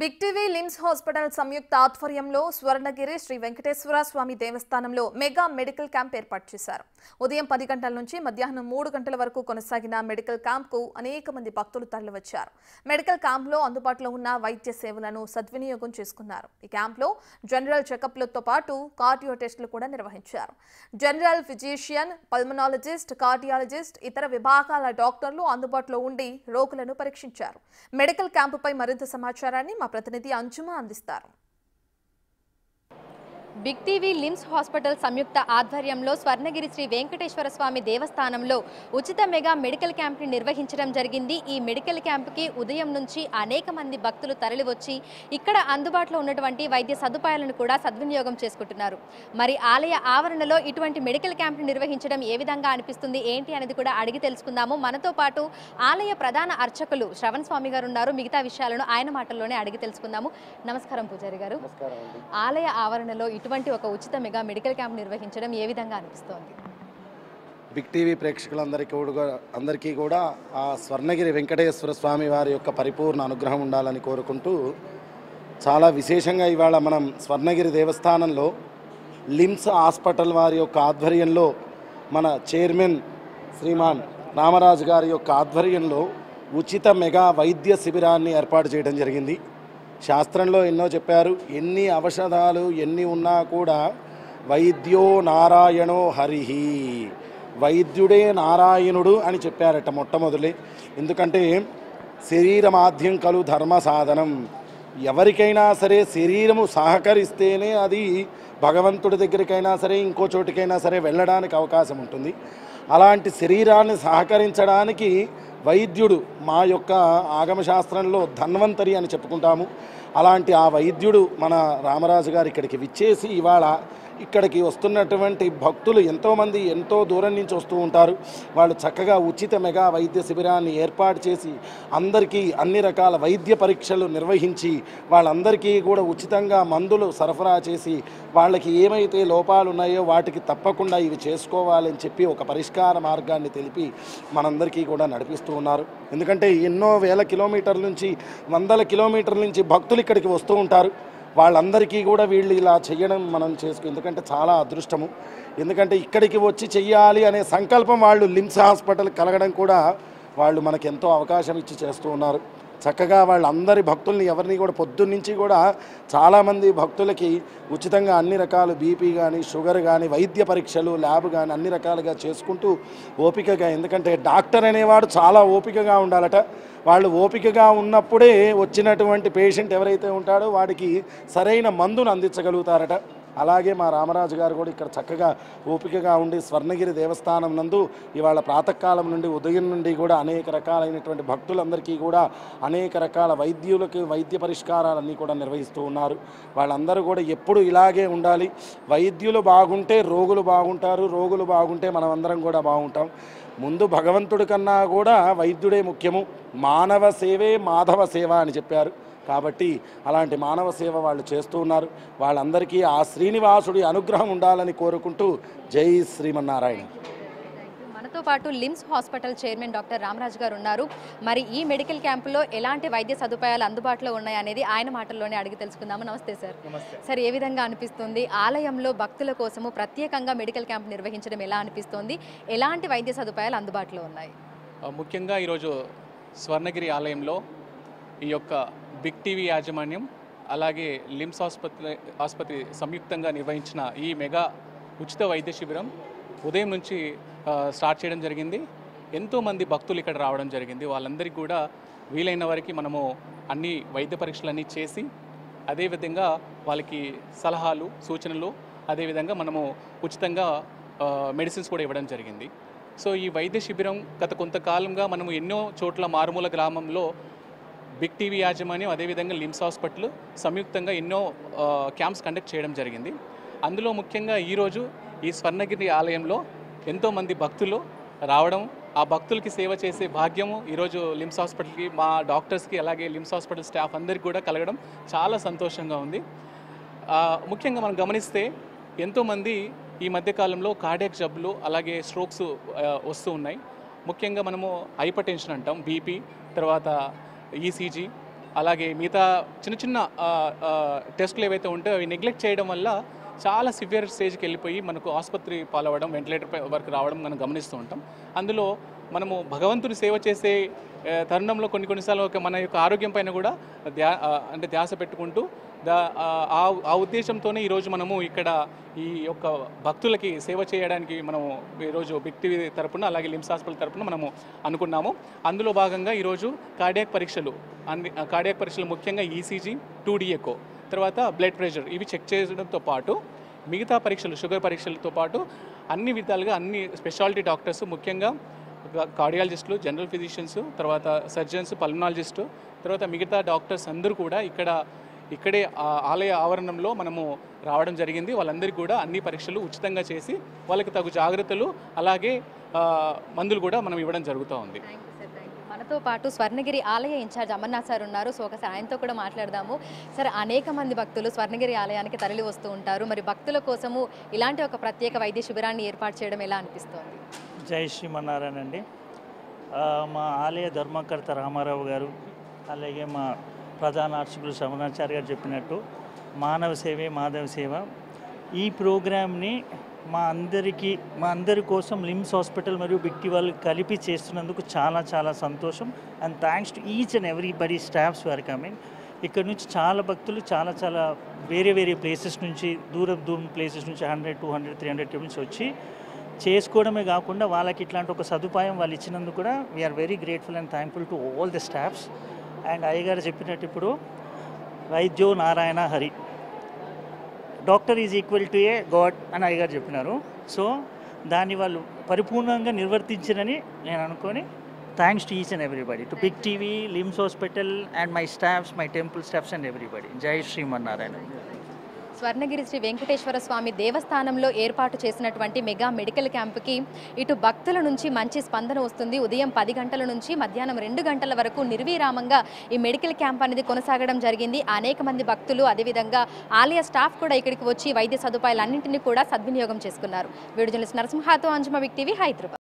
Big TV LIMS hospital సంయుక్త ఆధ్వర్యంలో స్వర్ణగిరి శ్రీ వెంకటేశ్వర స్వామి దేవస్థానంలో mega medical camp ఏర్పాటు చేశారు. ఉదయం 10 గంటల నుంచి మధ్యాహ్నం 3 గంటల వరకు కొనసాగిన మెడికల్ క్యాంప్కు అనేక మంది భక్తులు తరలివచ్చారు. మెడికల్ క్యాంప్లో అందుబాటులో ఉన్న వైద్య సేవలను సద్వినియోగం చేసుకున్నారు. ఈ క్యాంప్లో జనరల్ చెకప్లతో పాటు కార్డియో టెస్టులు కూడా నిర్వహించారు. జనరల్ ఫిజిషియన్, పల్మనాలజిస్ట్, కార్డియాలజిస్ట్, ఇతర విభాగాల డాక్టర్లు అందుబాటులో ఉండి రోగులను పరీక్షించారు. మెడికల్ క్యాంపుపై మరింత సమాచారాన్ని మా ప్రతినిధి అంజుమా అందిస్తారు. బిగ్ టీవీ లిమ్స్ హాస్పిటల్ సంయుక్త ఆధ్వర్యంలో స్వర్ణగిరి శ్రీ వెంకటేశ్వర స్వామి దేవస్థానంలో ఉచిత మెగా మెడికల్ క్యాంప్ని నిర్వహించడం జరిగింది. ఈ మెడికల్ క్యాంప్కి ఉదయం నుంచి అనేక మంది భక్తులు తరలివచ్చి ఇక్కడ అందుబాటులో ఉన్నటువంటి వైద్య సదుపాయాలను కూడా సద్వినియోగం చేసుకుంటున్నారు. మరి ఆలయ ఆవరణలో ఇటువంటి మెడికల్ క్యాంప్ని నిర్వహించడం ఏ విధంగా అనిపిస్తుంది, ఏంటి అనేది కూడా అడిగి తెలుసుకుందాము. మనతో పాటు ఆలయ ప్రధాన అర్చకులు శ్రవణ్ స్వామి గారు ఉన్నారు. మిగతా విషయాలను ఆయన మాటల్లోనే అడిగి తెలుసుకుందాము. నమస్కారం పూజారి గారు. ఆలయ ఆవరణలో ఇటువంటి ఒక ఉచిత మెగా మెడికల్ క్యాంప్ నిర్వహించడం ఏ విధంగా అనిపిస్తోంది? బిగ్ టీవీ ప్రేక్షకులందరికీ కూడా ఆ స్వర్ణగిరి వెంకటేశ్వర స్వామి వారి యొక్క పరిపూర్ణ అనుగ్రహం ఉండాలని కోరుకుంటూ చాలా విశేషంగా ఇవాళ మనం స్వర్ణగిరి దేవస్థానంలో లిమ్స్ హాస్పిటల్ వారి యొక్క ఆధ్వర్యంలో మన చైర్మన్ శ్రీమాన్ రామరాజు గారి యొక్క ఆధ్వర్యంలో ఉచిత మెగా వైద్య శిబిరాన్ని ఏర్పాటు చేయడం జరిగింది. శాస్త్రంలో ఎన్నో చెప్పారు, ఎన్ని ఔషధాలు ఎన్ని ఉన్నా కూడా వైద్యో నారాయణో హరిహి, వైద్యుడే నారాయణుడు అని చెప్పారట మొట్టమొదలే. ఎందుకంటే శరీరమాధ్యం కలు ధర్మ సాధనం. ఎవరికైనా సరే శరీరము సహకరిస్తేనే అది భగవంతుడి దగ్గరికైనా సరే ఇంకో చోటికైనా సరే వెళ్ళడానికి అవకాశం ఉంటుంది. అలాంటి శరీరాన్ని సహకరించడానికి వైద్యుడు మా యొక్క ఆగమశాస్త్రంలో ధన్వంతరి అని చెప్పుకుంటాము. అలాంటి ఆ వైద్యుడు మన రామరాజు గారు ఇక్కడికి విచ్చేసి ఇవాళ ఇక్కడికి వస్తున్నటువంటి భక్తులు ఎంతోమంది ఎంతో దూరం నుంచి వస్తూ ఉంటారు. వాళ్ళు చక్కగా ఉచిత మెగా వైద్య శిబిరాన్ని ఏర్పాటు చేసి అందరికీ అన్ని రకాల వైద్య పరీక్షలు నిర్వహించి వాళ్ళందరికీ కూడా ఉచితంగా మందులు సరఫరా చేసి వాళ్ళకి ఏమైతే లోపాలు ఉన్నాయో వాటికి తప్పకుండా ఇవి చేసుకోవాలని చెప్పి ఒక పరిష్కార మార్గాన్ని తెలిపి మనందరికీ కూడా నడిపిస్తూ ఉన్నారు. ఎందుకంటే ఎన్నో వేల కిలోమీటర్ల నుంచి వందల కిలోమీటర్ల నుంచి భక్తులు ఇక్కడికి వస్తూ ఉంటారు. వాళ్ళందరికీ కూడా వీళ్ళు ఇలా చేయడం మనం ఎందుకంటే చాలా అదృష్టము. ఎందుకంటే ఇక్కడికి వచ్చి చెయ్యాలి అనే సంకల్పం వాళ్ళు లిమ్స్ హాస్పిటల్ కలగడం కూడా వాళ్ళు మనకు ఎంతో అవకాశం ఇచ్చి చేస్తూ ఉన్నారు. చక్కగా వాళ్ళందరి భక్తుల్ని ఎవరిని కూడా పొద్దున్నుంచి కూడా చాలామంది భక్తులకి ఉచితంగా అన్ని రకాలు బీపీ కానీ షుగర్ కానీ వైద్య పరీక్షలు ల్యాబ్ కానీ అన్ని రకాలుగా చేసుకుంటూ ఓపికగా, ఎందుకంటే డాక్టర్ అనేవాడు చాలా ఓపికగా ఉండాలట. వాళ్ళు ఓపికగా ఉన్నప్పుడే వచ్చినటువంటి పేషెంట్ ఎవరైతే ఉంటాడో వాడికి సరైన మందును అందించగలుగుతారట. అలాగే మా రామరాజు గారు కూడా ఇక్కడ చక్కగా ఓపికగా ఉండి స్వర్ణగిరి దేవస్థానం నందు ఇవాళ ప్రాతకాలం నుండి ఉదయం నుండి కూడా అనేక రకాలైనటువంటి భక్తులందరికీ కూడా అనేక రకాల వైద్య పరిష్కారాలన్నీ కూడా నిర్వహిస్తూ ఉన్నారు. వాళ్ళందరూ కూడా ఎప్పుడు ఇలాగే ఉండాలి. వైద్యులు బాగుంటే రోగులు బాగుంటారు, రోగులు బాగుంటే మనం అందరం కూడా బాగుంటాం. ముందు భగవంతుడి కన్నా కూడా వైద్యుడే ముఖ్యము. మానవ సేవే మాధవ సేవ అని చెప్పారు. కాబట్టి అలాంటి మానవ సేవ వాళ్ళు చేస్తూ ఉన్నారు. వాళ్ళందరికీ ఆ శ్రీనివాసుడి అనుగ్రహం ఉండాలని కోరుకుంటూ జై శ్రీమన్నారాయణ. మనతో పాటు LIMS hospital chairman doctor Ramaraju గారు ఉన్నారు. మరి ఈ మెడికల్ క్యాంపులో ఎలాంటి వైద్య సదుపాయాలు అందుబాటులో ఉన్నాయి అనేది ఆయన మాటల్లోనే అడిగి తెలుసుకుందాము. నమస్తే సార్. సార్, ఏ విధంగా అనిపిస్తుంది ఆలయంలో భక్తుల కోసము ప్రత్యేకంగా మెడికల్ క్యాంప్ నిర్వహించడం ఎలా అనిపిస్తుంది? ఎలాంటి వైద్య సదుపాయాలు అందుబాటులో ఉన్నాయి? ముఖ్యంగా ఈరోజు స్వర్ణగిరి ఆలయంలో ఈ యొక్క బిగ్ టీవీ యాజమాన్యం అలాగే లిమ్స్ ఆసుపత్రి సంయుక్తంగా నిర్వహించిన ఈ మెగా ఉచిత వైద్య శిబిరం ఉదయం నుంచి స్టార్ట్ చేయడం జరిగింది. ఎంతోమంది భక్తులు ఇక్కడ రావడం జరిగింది. వాళ్ళందరికీ కూడా వీలైన వరకు మనము అన్ని వైద్య పరీక్షలన్నీ చేసి అదేవిధంగా వాళ్ళకి సలహాలు సూచనలు అదేవిధంగా మనము ఉచితంగా మెడిసిన్స్ కూడా ఇవ్వడం జరిగింది. సో ఈ వైద్య శిబిరం గత కొంతకాలంగా మనము ఎన్నో చోట్ల మారుమూల గ్రామంలో బిగ్ టీవీ యాజమాన్యం అదేవిధంగా లిమ్స్ హాస్పిటల్ సంయుక్తంగా ఎన్నో క్యాంప్స్ కండక్ట్ చేయడం జరిగింది. అందులో ముఖ్యంగా ఈరోజు ఈ స్వర్ణగిరి ఆలయంలో ఎంతోమంది భక్తులు రావడం, ఆ భక్తులకి సేవ చేసే భాగ్యము ఈరోజు లిమ్స్ హాస్పిటల్కి, మా డాక్టర్స్కి అలాగే లిమ్స్ హాస్పిటల్ స్టాఫ్ అందరికీ కూడా కలగడం చాలా సంతోషంగా ఉంది. ముఖ్యంగా మనం గమనిస్తే ఎంతోమంది ఈ మధ్యకాలంలో కార్డియాక్ జబ్బులు అలాగే స్ట్రోక్స్ వస్తూ ఉన్నాయి. ముఖ్యంగా మనము హైపర్ టెన్షన్ అంటాం, బీపీ, తర్వాత ఈసీజీ, అలాగే మిగతా చిన్న చిన్న టెస్టులు ఏవైతే ఉంటాయో అవి నెగ్లెక్ట్ చేయడం వల్ల చాలా సివియర్ స్టేజ్కి వెళ్ళిపోయి మనకు ఆసుపత్రి పాలవడం, వెంటిలేటర్ వరకు రావడం మనం గమనిస్తూ ఉంటాం. అందులో మనము భగవంతుని సేవ చేసే తరుణంలో కొన్నిసార్లు మన యొక్క ఆరోగ్యం పైన కూడా ధ్యాస పెట్టుకుంటూ ఆ ఉద్దేశంతోనే ఈరోజు మనము ఇక్కడ ఈ యొక్క భక్తులకి సేవ చేయడానికి మనము ఈరోజు బిగ్ టీవీ తరపున అలాగే లిమ్స్ హాస్పిటల్ తరపున మనము అనుకున్నాము. అందులో భాగంగా ఈరోజు కార్డియాక్ పరీక్షలు ముఖ్యంగా ఈసీజీ, 2D ఎకో, తర్వాత బ్లడ్ ప్రెషర్ ఇవి చెక్ చేయడంతో పాటు మిగతా పరీక్షలు, షుగర్ పరీక్షలతో పాటు అన్ని విధాలుగా అన్ని స్పెషాలిటీ డాక్టర్స్, ముఖ్యంగా కార్డియాలజిస్టులు, జనరల్ ఫిజిషియన్స్, తర్వాత సర్జన్స్, పల్మనాలజిస్టు, తర్వాత మిగతా డాక్టర్స్ అందరూ కూడా ఇక్కడే ఆలయ ఆవరణంలో మనము రావడం జరిగింది. వాళ్ళందరికీ కూడా అన్ని పరీక్షలు ఉచితంగా చేసి వాళ్ళకి తగు జాగ్రత్తలు అలాగే మందులు కూడా మనం ఇవ్వడం జరుగుతూ ఉంది. మనతో పాటు స్వర్ణగిరి ఆలయ ఇన్ఛార్జ్ అమర్నాథ్ సార్ ఉన్నారు. సో ఒకసారి ఆయనతో కూడా మాట్లాడదాము. సార్, అనేక మంది భక్తులు స్వర్ణగిరి ఆలయానికి తరలి వస్తూ ఉంటారు. మరి భక్తుల కోసము ఇలాంటి ఒక ప్రత్యేక వైద్య శిబిరాన్ని ఏర్పాటు చేయడం ఎలా అనిపిస్తోంది? జై శ్రీమన్నారాయణ అండి. మా ఆలయ ధర్మకర్త రామారావు గారు అలాగే మా ప్రధాన అర్చకులు శ్రవణాచార్య గారు చెప్పినట్టు మానవ సేవే మాధవ సేవ ఈ ప్రోగ్రామ్ని మా అందరి కోసం లిమ్స్ హాస్పిటల్ మరియు బిగ్ టీవీ వాళ్ళు కలిపి చేస్తున్నందుకు చాలా చాలా సంతోషం. And thanks to each and everybody staffs are coming. ఇక్కడ నుంచి చాలా భక్తులు చాలా వేరే ప్లేసెస్ నుంచి దూరం ప్లేసెస్ నుంచి 100, 200, 300 కిలోమీటర్స్ వచ్చి చేసుకోవడమే కాకుండా వాళ్ళకి ఇట్లాంటి ఒక సదుపాయం వాళ్ళు ఇచ్చినందుకు కూడా we are very grateful and thankful to all the staffs. And అయ్యగారు చెప్పినట్టు ఇప్పుడు వైద్యో Narayana Hari, doctor is equal to a god అని అయ్యగారు చెప్పినారు. సో దాన్ని వాళ్ళు పరిపూర్ణంగా నిర్వర్తించరని నేను అనుకొని thanks to each and everybody, to big TV, LIMS hospital and my staffs, my temple staffs and everybody. జై శ్రీమన్నారాయణ. స్వర్ణగిరి శ్రీ వెంకటేశ్వర స్వామి దేవస్థానంలో ఏర్పాటు చేసినటువంటి మెగా మెడికల్ క్యాంపుకి ఇటు భక్తుల నుంచి మంచి స్పందన వస్తుంది. ఉదయం 10 గంటల నుంచి మధ్యాహ్నం 2 గంటల వరకు నిర్విరామంగా ఈ మెడికల్ క్యాంప్ అనేది కొనసాగడం జరిగింది. అనేక మంది భక్తులు, అదేవిధంగా ఆలయ స్టాఫ్ కూడా ఇక్కడికి వచ్చి వైద్య సదుపాయాలన్నింటినీ కూడా సద్వినియోగం చేసుకున్నారు. వీడియో జర్నలిస్ట్ నరసింహతో అంజుమ, బిగ్ టీవీ, హైదరాబాద్.